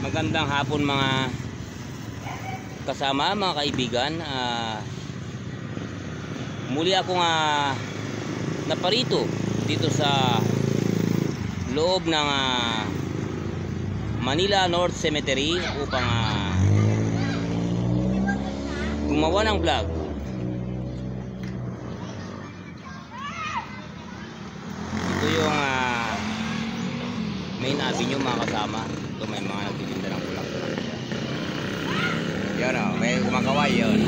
Magandang hapon mga kasama, mga kaibigan. Muli akong naparito dito sa loob ng Manila North Cemetery upang gumawa ng vlog. Ito yung main avenue mga kasama. Ito may mga nagtitinda ng bulak-bulak. Yan o, may kumakaway yun.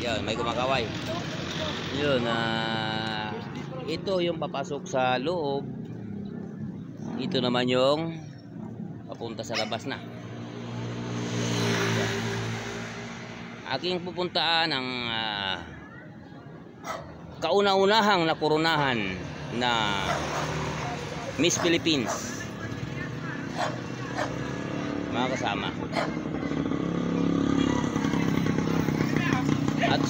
Yan, may kumakaway. Yun, ito yung papasok sa loob. Ito naman yung papunta sa labas na. Yan. Aking pupuntaan ang kauna-unahang nakurunahan na Miss Philippines mga kasama. At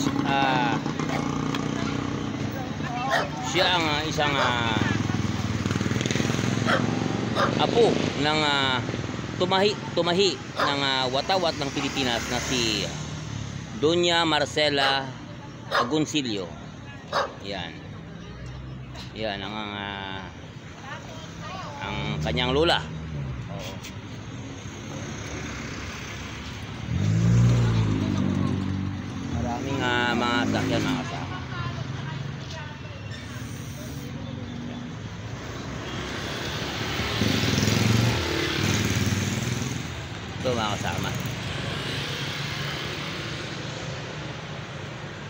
siya ang isang apo ng tumahi ng watawat ng Pilipinas na si Doña Marcela Agoncillo. Yan ang kanyang lola. Maraming mga sakyan mga kasama. Ito mga kasama,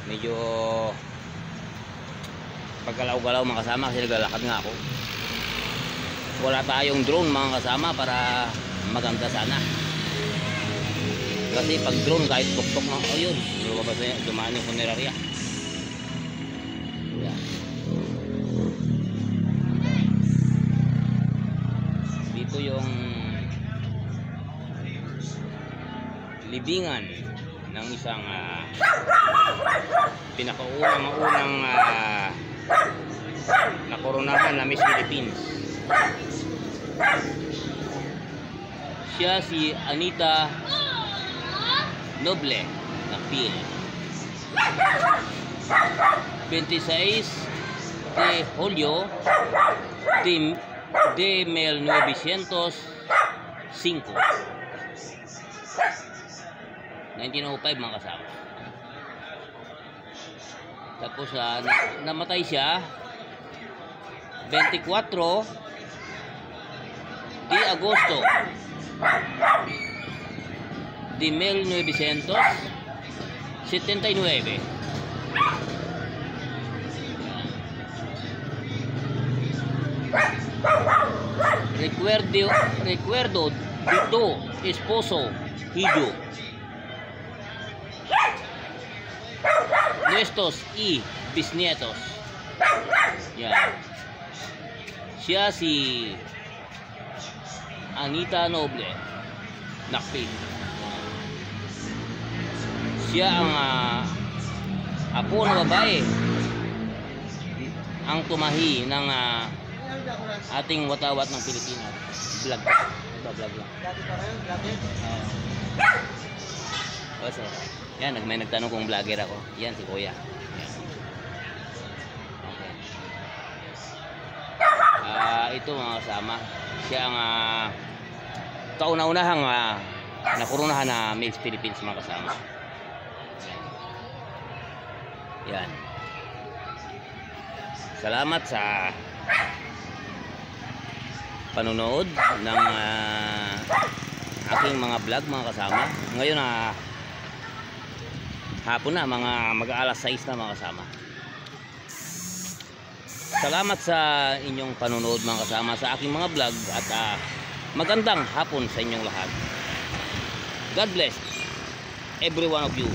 medyo pagkalaw-galaw mga kasama kasi naglalakad nga ako. Wala tayong drone mga kasama para maganda sana. Kasi pag drone kahit tuktok na, ayun, lumabas na yan, dumaan yung punerarya. Yan. Dito yung libingan ng isang pinakaunang nakurunahan na Miss Philippines. Siya si Anita Noble Nakpil. 26 de Julio de 1905. 1905 mga kasama. Tapos namatay siya 24 de Agosto de 1979. Recuerdo dito esposo hijo nuestros y bisnietos. Yan. Siya si Anita Noble Nakpil. Siya ang apo na babae ang tumahi ng ating watawat ng Pilipinas. Vlog lang. Yan, may nagtanong kung vlogger ako. Yan si Kuya. Okay. Ito mga kasama, siya ang kauna-unahang nakurunahan na Miss Philippines mga kasama. Yan. Salamat sa panonood ng aking mga vlog mga kasama. Ngayon hapon na, mga mag-aalas 6 na mga kasama. Salamat sa inyong panonood mga kasama sa aking mga vlog at magandang hapon sa inyong lahat. God bless every one of you.